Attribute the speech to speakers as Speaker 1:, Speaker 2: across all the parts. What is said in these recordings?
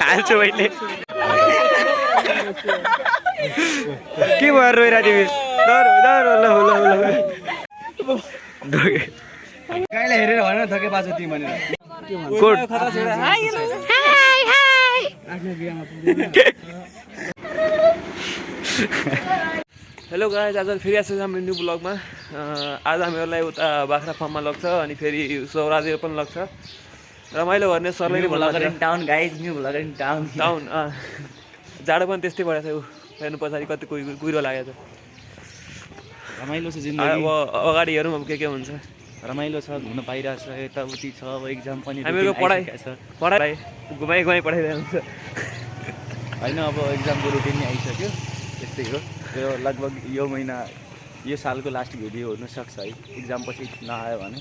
Speaker 1: हाल्छु मैले के भयो रोइरा तिमी डर ल
Speaker 2: गाईलाई हेरेर भन थके बाजु तिमी भनेर
Speaker 1: कोड हेलो गाइज आज फेरि आएको छ हाम्रो न्यू ब्लगमा आज हामीहरूलाई उता बाख्रा फार्ममा लग्छ अनि फेरि सौरादेव पनि लग्छ रमाइलो गर्ने सरले नै
Speaker 2: bagger in town guys new bagger in town
Speaker 1: जाडो पनि त्यस्तै परेको छ हेर्नु पछाडि कति कुहिरो लागेको छ
Speaker 2: रमाइलो छ जिन्दगी
Speaker 1: अब अगाडि हेरौँ अब के हुन्छ
Speaker 2: रमाइलो छ घुम्न पाइरहेको छ यताउति छ अब एक्जाम पनि
Speaker 1: हामीहरूको पढाइ घुमाइ पढाइरहेको हुन्छ
Speaker 2: होइन अब एक्जामको रुटिन नै आइसक्यो त्यस्तै हो यो लगभग यो महिना यो सालको लास्ट भिडियो हुनसक्छ है एक्जाम पछि नआयो भने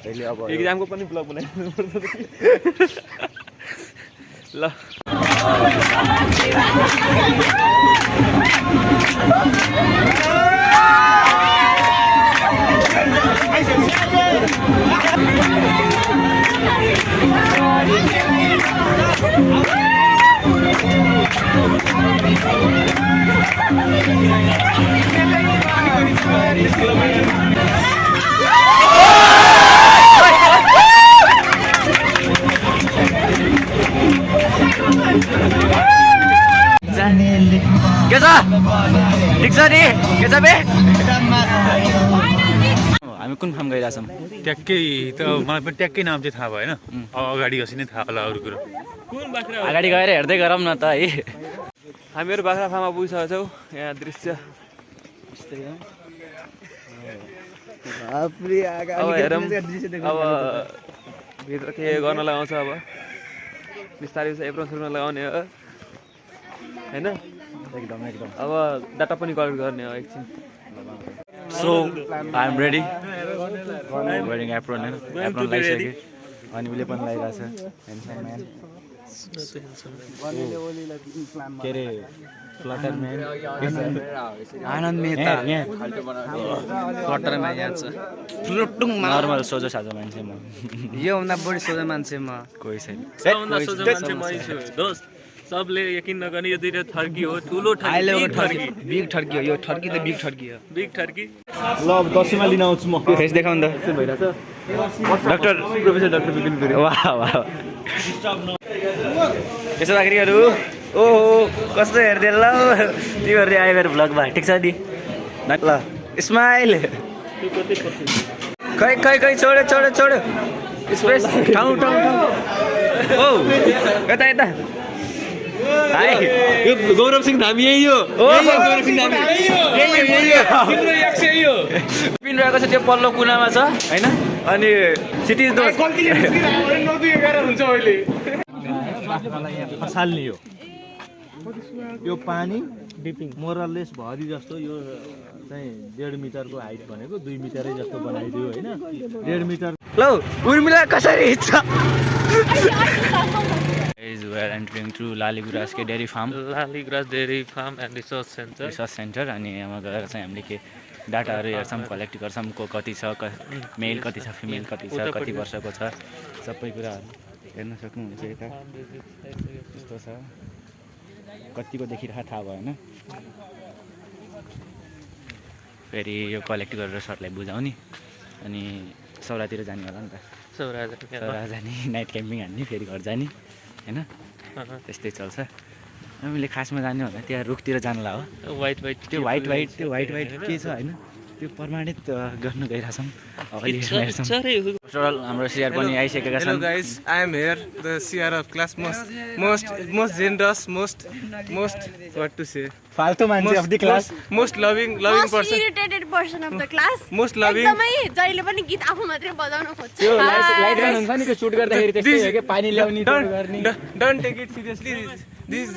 Speaker 2: अहिले अब
Speaker 1: एक्जामको पनि ब्लग बनाइदिनु पर्छ ल
Speaker 2: के छ ठिक छ नि के छ बे हामी कुन फार्म गइरहेछौँ
Speaker 3: ट्याक्कै त मलाई पनि ट्याक्कै नाम चाहिँ थाहा भएन अगाडि गएपछि नै थाहा होला अरू कुरो
Speaker 2: अगाडि गएर हेर्दै गरौँ न त है
Speaker 1: हामीहरू बाख्रा फार्ममा पुगिसकेको छौँ यहाँ दृश्य अब हेरौँ अब भित्र के गर्न लगाउँछ अब बिस्तारै एप्रोन लगाउने हो होइन
Speaker 2: एकदम
Speaker 1: अब डाटा पनि कलेक्ट गर्ने हो एकछिन
Speaker 2: so I am ready wearing apron होइन एप्रोन लगाइसकेँ अनि उसले पनि लगाइरहेछ ह्यान्डसम म्यान के अरे फ्लटर म्यान आनन्द मेहता फ्लटरमा यहाँ छ नर्मल सोझो साझो मान्छे म
Speaker 4: योभन्दा बढी सोझो मान्छे म
Speaker 2: कोही छैन
Speaker 1: सबले यकिन नगर्ने यो दुईटा ठर्की हो ठुलो ठर्की
Speaker 4: बिग ठर्की हो यो ठर्की त बिग ठर्की हो
Speaker 1: बिग ठर्की
Speaker 3: ल अब दसैँमा लिन आउँछु म
Speaker 2: फेस देखाउनु त
Speaker 1: भइरहेछ doctor professor doctor Bipin Gurung
Speaker 2: वाह वाह यसो चाकरीहरू ओहो कस्तो हेर्दै ल तिमीहरूले आयो मेरो भ्लगमा ठिक छ नि ल स्माइल खै छोड्यो स्पेस ठाउँ ओ यता
Speaker 1: यो गौरव सिंह धामी यही हो
Speaker 2: पिन रहेको छ त्यो पल्लो कुनामा छ होइन अनि सिटिज
Speaker 3: खसाल्ने यो पानी डिपिङ मोरलेस भरि जस्तो यो चाहिँ 1.5 मिटरको हाइट भनेको 2 मिटरै जस्तो बनाइदियो होइन 1.5 मिटर
Speaker 2: ल उर्मिला कसरी हिँड्छ We are entering to laliguras के dairy farm
Speaker 1: and research
Speaker 2: center अनि यहाँ गएर चाहिँ हामीले के डाटाहरू हेर्छौँ कलेक्ट गर्छौँ को कति छ मेल कति छ फिमेल कति छ कति वर्षको छ सबै कुराहरू हेर्न सक्नुहुन्छ यता यस्तो छ कतिको देखिरहेको थाहा भएन फेरि यो कलेक्ट गरेर सरलाई बुझाउने अनि सौरातिर जाने होला नि त सौरा जाने नाइट क्याम्पिङ हान्ने फेरि घर जाने होइन त्यस्तै चल्छ हामीले खासमा जाने होला त्यहाँ रुखतिर जानला हो
Speaker 1: वाइट
Speaker 2: त्यो वाइट के छ होइन त्यो प्रमाणित गर्न गइरहेछौँ हाम्रो सिआर पनि आइसकेका छन्
Speaker 4: guys I am here the CR of class most generous most what to say
Speaker 2: फाल्तु मान्छे of the class
Speaker 4: most loving person
Speaker 5: irritated person of the class
Speaker 4: most loving
Speaker 5: एकदमै जहिले पनि गीत आफू मात्रै बजाउन खोज्छ
Speaker 2: त्यो लाइट गन हुन्छ नि त्यो सुट गर्दाखेरि त्यस्तै हो के पानी ल्याउने गर्ने
Speaker 4: don't take it seriously this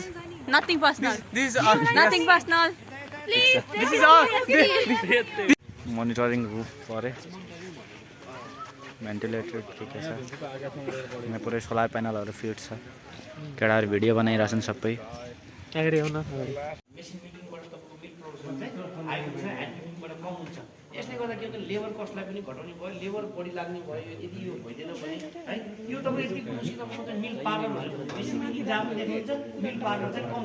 Speaker 5: nothing personal
Speaker 4: this
Speaker 5: nothing personal please
Speaker 4: this is all
Speaker 2: monitoring परे भेन्टिलेटर के छ यहाँ पुरै सोलर प्यानलहरू फिट छ केटाहरू भिडियो बनाइरहेछन् सबै यसले गर्दा के लेबर कस्टलाई पनि घटाउने भयो लेबर बढी लाग्ने भयो यदि यो भइदिएन भने
Speaker 6: तपाईँ यति खुसी तपाईँको चाहिँ मिल पार्लर भनेर बेसिकली जहाँ पनि देख्नुहुन्छ मिल पार्लर चाहिँ कम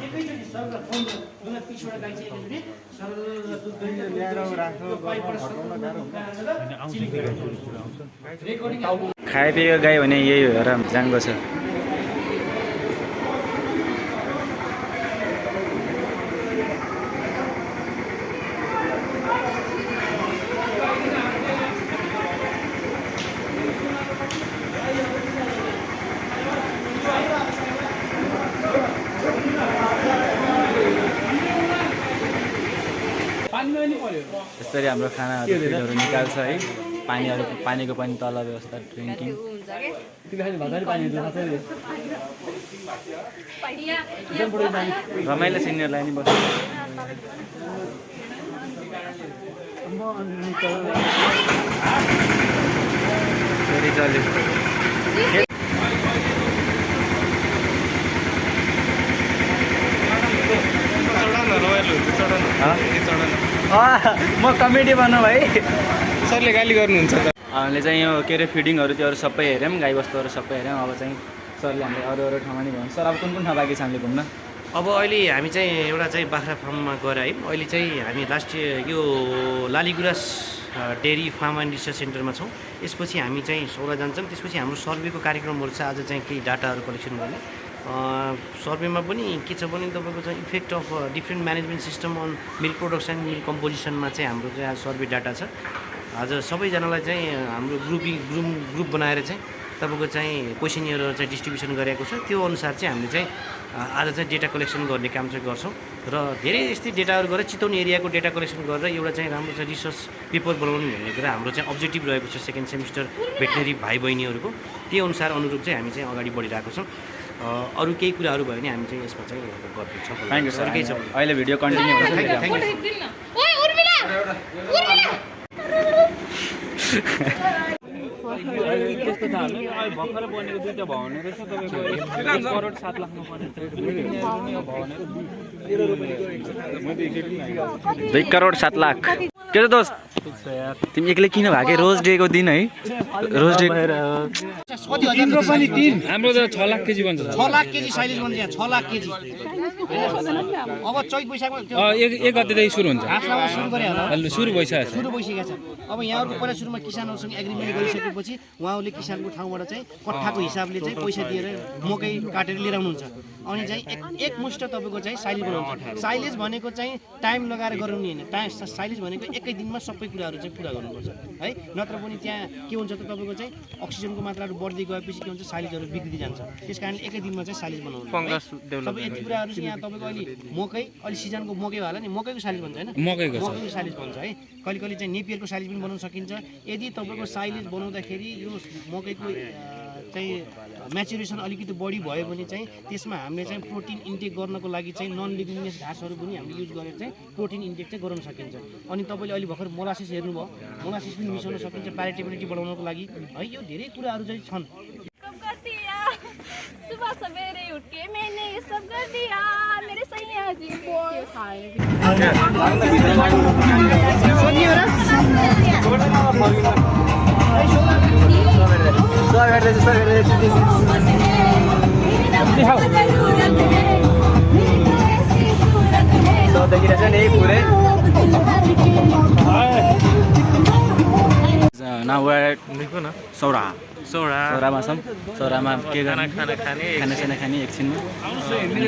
Speaker 6: एकैचोटि सर दुध पिछबाट गाई चाहिँ एकैचोटि सर दुध
Speaker 2: खाएपिएको गाई भने यही हो र जाङ्गो छ यसरी हाम्रो खानाहरू फिडहरू निकाल्छ है पानीको पनि तल व्यवस्था ड्रिङ्किङ रमाइलो सिनियरलाई नि बस्छ फेरि चल्यो म कमेडी बनाऊ भाइ
Speaker 4: सरले गाली गर्नुहुन्छ त
Speaker 2: हामीले चाहिँ यो के अरे फिडिङहरू त्योहरू सबै हेऱ्यौँ गाईबस्तुहरू सबै हेऱ्यौँ अब चाहिँ सरले हामीले अरू ठाउँमा नि भन्नु सर अब कुन ठाउँ बाँकी छ हामीले घुम्न
Speaker 6: अब अहिले हामी चाहिँ एउटा चाहिँ बाख्रा फार्ममा गएर आयौँ अहिले चाहिँ हामी लास्ट यो लालिगुरास डेरी फार्म एन्ड रिसर्च सेन्टरमा छौँ यसपछि हामी चाहिँ सौरा जान्छौँ त्यसपछि हाम्रो सर्वेको कार्यक्रमहरू छ आज चाहिँ केही डाटाहरू कलेक्सन गर्ने सर्वेमा पनि के छ भने तपाईँको चाहिँ effect of different management system on milk production milk कम्पोजिसनमा चाहिँ हाम्रो चाहिँ आज सर्वे डाटा छ आज सबैजनालाई चाहिँ हाम्रो ग्रुप बनाएर चाहिँ तपाईँको चाहिँ क्वेसनियरहरू चाहिँ डिस्ट्रिब्युसन गरेको छ त्यो अनुसार चाहिँ हामीले चाहिँ आज चाहिँ डेटा कलेक्सन गर्ने काम चाहिँ गर्छौँ र धेरै यस्तै डेटाहरू गरेर चितवन एरियाको डेटा कलेक्सन गरेर एउटा चाहिँ राम्रो चाहिँ रिसर्च पेपर बनाउने भन्ने कुरा हाम्रो चाहिँ अब्जेक्टिभ रहेको छ सेकेन्ड सेमिस्टर भेटनेरी भाइ बहिनीहरूको त्यही अनुसार अनुरूप चाहिँ हामी चाहिँ अगाडि बढिरहेको छौँ अरू केही कुराहरू भयो भने हामी चाहिँ यसमा चाहिँ गर्दैछौँ
Speaker 2: थ्याङ्क यू सर केही छ अहिले भिडियो कन्टिन्यू हुन्छ
Speaker 1: त्यस्तो त हामी भर्खर बनेको दुईवटा भवन रहेछ तपाईँको 1 करोड 7 लाखमा बनेको
Speaker 2: 2 करोड 7 लाख के त दोस्त तिमी एक्लै किन भागे रोज डेको दिन है रोज डे
Speaker 4: तिम्रो पनि 3 हाम्रो त 6 लाख केजी बन्छ
Speaker 6: 6 लाख केजी साइलेज बन्छ यहाँ 6 लाख केजी अब चैत वैशाखमा
Speaker 4: एक गतेदेखि सुरु हुन्छ
Speaker 6: सुरु गरे होला
Speaker 4: सुरु भइसकेको
Speaker 6: सुरु भइसकेको छ अब यहाँहरुको पहिला सुरुमा किसानहरुसँग एग्रिमेन्ट गरिसकेपछि उहाँहरूले किसानको ठाउँबाट चाहिँ कट्ठाको हिसाबले चाहिँ पैसा दिएर मकै काटेर लिएर आउनुहुन्छ अनि चाहिँ एक मुष्ट तपाईको चाहिँ साइलेज बनाउँछ साइलेज भनेको चाहिँ टाइम लगाएर गर्नु नि हैन साइलेज भनेको एकै दिनमा सबै कुराहरु चाहिँ पुरा गर्नुपर्छ है नत्र पनि त्यहाँ के हुन्छ त तपाईको चाहिँ अक्सिजनको मात्राहरु बढ्दै गएपछि के हुन्छ साइलेजहरु बिग्रिदै जान्छ त्यसकारण एकै दिनमा चाहिँ साइलेज बनाउनु फंगस डेभलप सबै यति कुराहरु चाहिँ यहाँ तपाईको अहिले मकै अलि सिजनको मकै होला नि मकैको साइलेज भन्छ हैन मकैको साइलेज भन्छ है कहिले कहिले चाहिँ नेपियरको साइलेज पनि बनाउन सकिन्छ यदि तपाईको साइलेज बनाउँदाखेरि यो मकैको चाहिँ म्याचुरेसन अलिकति बढी भयो भने चाहिँ त्यसमा हामीले चाहिँ प्रोटिन इन्टेक गर्नको लागि चाहिँ नन लिग्निनियस घाँसहरु पनि हामीले युज गरेर चाहिँ प्रोटिन इन्टेक चाहिँ गराउन सकिन्छ अनि तपाईले अहिले भर्खर मोलासिस हेर्नुभयो मोलासिस पनि मिसाउन सकिन्छ प्यालेटेबिलिटी बढाउनको लागि है यो धेरै कुराहरु चाहिँ छन्
Speaker 5: सुबह सवेरे उठ के मैंने ये सब कर दिया मेरे सैया जी को
Speaker 2: Now we're at सौरामा छौँ सौरामा के गर्ने खाना खाने एकछिनमा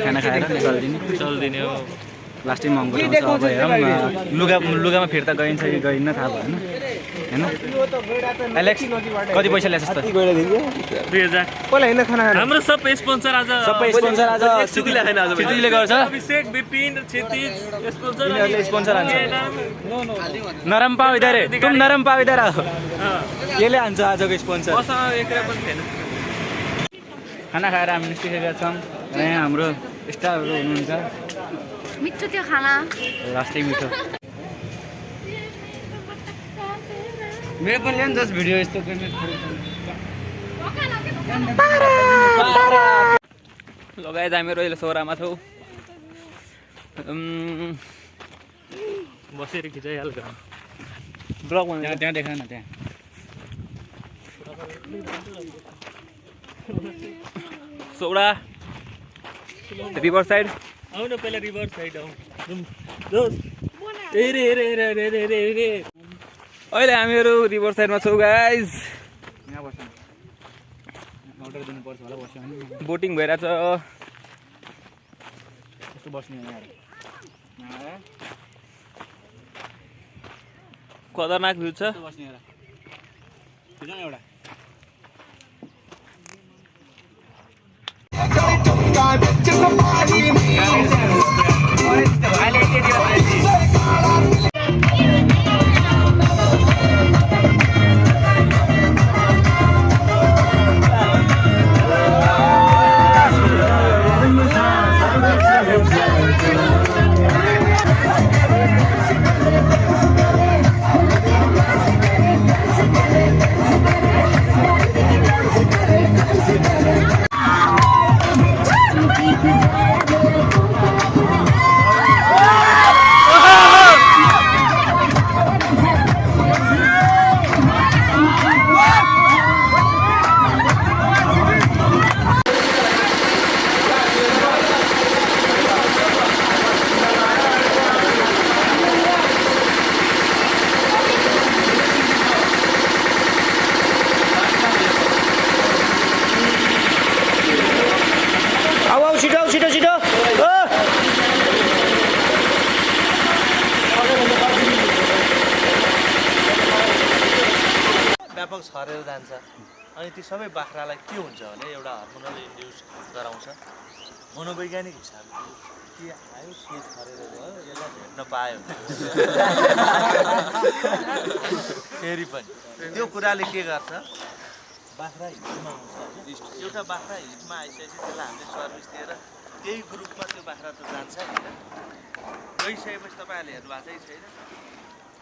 Speaker 2: खाना खाएर चल्दिने हो लास्टै महँगो ठाउँ छ अब हेरौँ लुगामा फिर्ता गइन्छ कि गइन्न थाहा भएन हैन एलेक्स कति पैसा ल्याएछ त
Speaker 1: 2000
Speaker 4: पहिला हैन खाना
Speaker 1: हाम्रो सबै स्पोन्सर आज सिटीले खाइन आज
Speaker 2: सिटीले गर्छ
Speaker 1: अभिषेक विपिन क्षितिज
Speaker 2: स्पोन्सर हान्छ नरम पाउ इधर तुम नरम पाउ इधर आओ यसले हान्छ आजको स्पोन्सर
Speaker 1: मसँग एक रुपैयाँ पनि थिएन
Speaker 2: खाना खाएर हामी निस्किसकेका छौँ र यहाँ हाम्रो स्टाफहरू हुनुहुन्छ
Speaker 5: मिठो त्यो खाना
Speaker 2: लास्टै मिठो मेरो पनि ल्याउनु जस्ट भिडियो यस्तो
Speaker 1: लगायत हामीहरू अहिले सौरामा छौँ
Speaker 3: बसेर खिचाइहाल्छ
Speaker 1: ब्लग बनाउँछ
Speaker 2: त्यहाँ देखाउन न त्यहाँ
Speaker 1: सौडा रिभर साइड
Speaker 3: आउन पहिला रिभर साइड आउँ दोस्त हेरे हेरे हेरे हेरे हेरे हेरे
Speaker 1: अहिले हामीहरू रिभर साइडमा छौँ गाइज
Speaker 2: यहाँ बस्नु मोटर दिनुपर्छ होला बस्यो भने
Speaker 1: बोटिङ भइरहेछ
Speaker 2: कस्तो बस्ने यहाँ
Speaker 1: खतरनाक भ्यू छ
Speaker 2: बस्ने यहाँ खिचौँ एउटा
Speaker 3: व्यापक छरेर जान्छ अनि ती सबै बाख्रालाई के हुन्छ भने एउटा हर्मोनल इन्ड्युस गराउँछ मनोवैज्ञानिक हिसाबले के आयो के छरेर गयो यसलाई भेट्न पायो फेरि पनि त्यो कुराले के गर्छ बाख्रा हिटमा आउँछ होइन एउटा बाख्रा हिटमा आइसकेपछि त्यसलाई हामीले सर्भिस दिएर त्यही ग्रुपमा त्यो बाख्रा त जान्छ नि गइसकेपछि तपाईँहरूले हेर्नु भएको छैन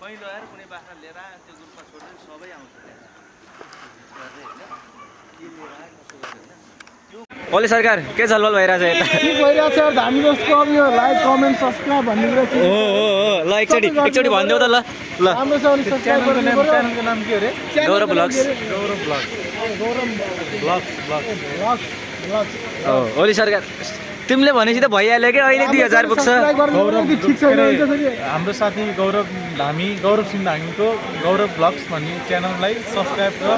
Speaker 3: पहिलो आएर कुनै बाख्रा लिएर आयो त्यो ग्रुपमा छोडेर सबै आउँछ
Speaker 1: ओली सरकार के छलफल भइरहेछ यता
Speaker 7: धामी जस्तो अब यो लाइक कमेन्ट सब्सक्राइब भन्ने कुरा के
Speaker 1: हो ल एकचोटि भनिदेऊ त ल ल
Speaker 7: राम्रो छ भने सब्सक्राइब गर्नु पर्यो
Speaker 3: च्यानलको नाम के अरे
Speaker 1: गौरव ब्लग्स ओली सरकार तिमीले भनेपछि त भइहाल्यो कि अहिले 2000 पुग्छ
Speaker 3: हाम्रो साथी गौरव सिंह धामीको गौरव ब्लग्स भन्ने च्यानललाई सब्सक्राइब र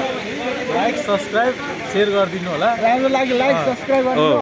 Speaker 3: लाइक सब्सक्राइब सेयर गरिदिनु होला
Speaker 7: राम्रो लाग्यो लाइक सब्सक्राइब गर्नु